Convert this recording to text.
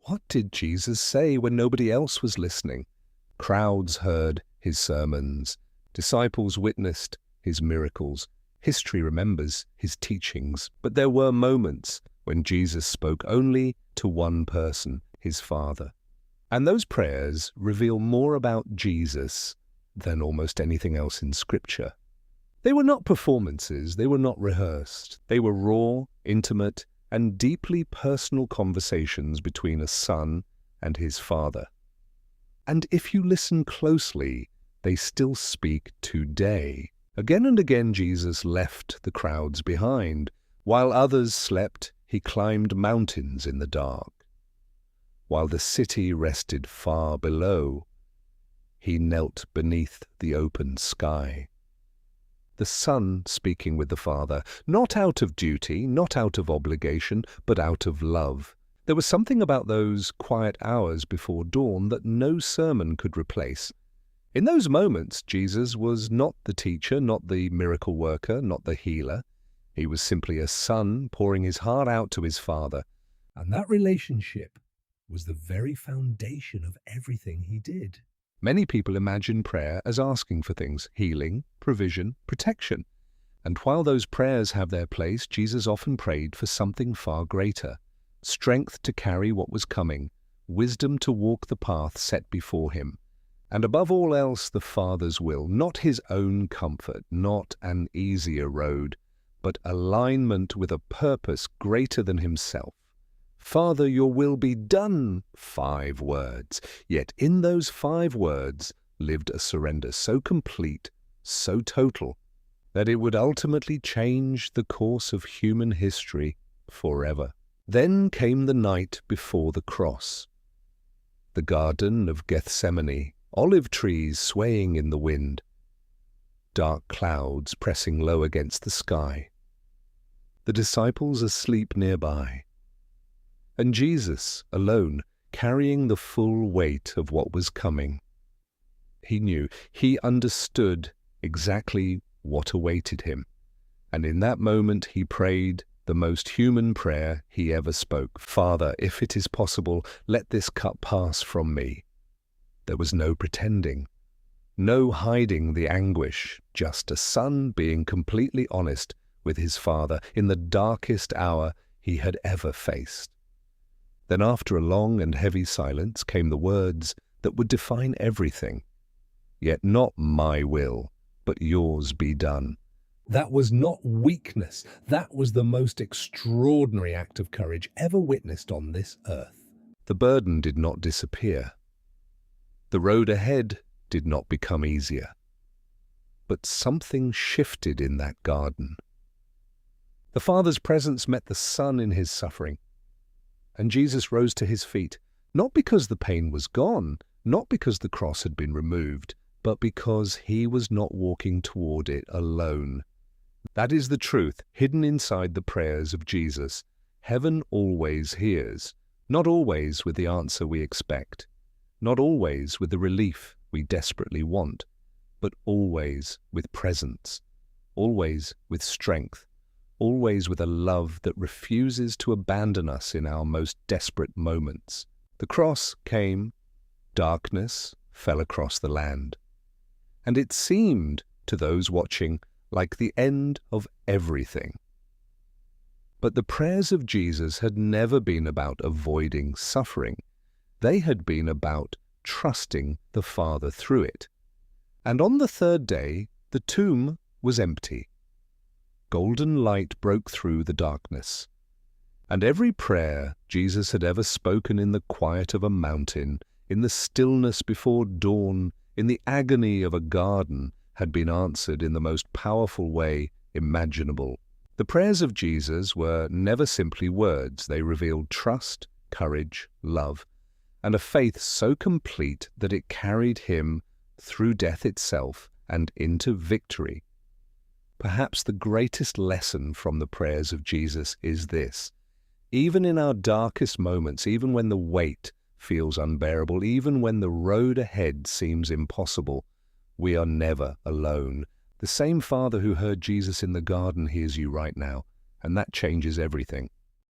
What did Jesus say when nobody else was listening? Crowds heard his sermons. Disciples witnessed his miracles. History remembers his teachings. But there were moments when Jesus spoke only to one person, his Father. And those prayers reveal more about Jesus than almost anything else in Scripture. They were not performances, they were not rehearsed. They were raw, intimate, and deeply personal conversations between a son and his Father. And if you listen closely, they still speak today. Again and again Jesus left the crowds behind. While others slept, he climbed mountains in the dark. While the city rested far below, he knelt beneath the open sky. The Son speaking with the Father, not out of duty, not out of obligation, but out of love. There was something about those quiet hours before dawn that no sermon could replace. In those moments, Jesus was not the teacher, not the miracle worker, not the healer. He was simply a son pouring his heart out to his Father. And that relationship was the very foundation of everything he did. Many people imagine prayer as asking for things, healing, provision, protection. And while those prayers have their place, Jesus often prayed for something far greater. Strength to carry what was coming, wisdom to walk the path set before him. And above all else, the Father's will, not his own comfort, not an easier road, but alignment with a purpose greater than himself. Father, your will be done, 5 words. Yet in those 5 words lived a surrender so complete, so total, that it would ultimately change the course of human history forever. Then came the night before the cross. The Garden of Gethsemane, olive trees swaying in the wind, dark clouds pressing low against the sky, the disciples asleep nearby, and Jesus alone, carrying the full weight of what was coming. He knew, he understood exactly what awaited him, and in that moment he prayed the most human prayer he ever spoke. Father, if it is possible, let this cup pass from me. There was no pretending, no hiding the anguish, just a son being completely honest with his Father in the darkest hour he had ever faced. Then after a long and heavy silence came the words that would define everything. Yet not my will, but yours be done. That was not weakness. That was the most extraordinary act of courage ever witnessed on this earth. The burden did not disappear. The road ahead did not become easier. But something shifted in that garden. The Father's presence met the Son in his suffering. And Jesus rose to his feet, not because the pain was gone, not because the cross had been removed, but because he was not walking toward it alone. That is the truth hidden inside the prayers of Jesus. Heaven always hears, not always with the answer we expect, not always with the relief we desperately want, but always with presence, always with strength, always with a love that refuses to abandon us in our most desperate moments. The cross came, darkness fell across the land, and it seemed to those watching like the end of everything. But the prayers of Jesus had never been about avoiding suffering. They had been about trusting the Father through it. And on the 3rd day, the tomb was empty. Golden light broke through the darkness. And every prayer Jesus had ever spoken in the quiet of a mountain, in the stillness before dawn, in the agony of a garden, had been answered in the most powerful way imaginable. The prayers of Jesus were never simply words. They revealed trust, courage, love, and a faith so complete that it carried him through death itself and into victory. Perhaps the greatest lesson from the prayers of Jesus is this: even in our darkest moments, even when the weight feels unbearable, even when the road ahead seems impossible, we are never alone. The same Father who heard Jesus in the garden hears you right now, and that changes everything.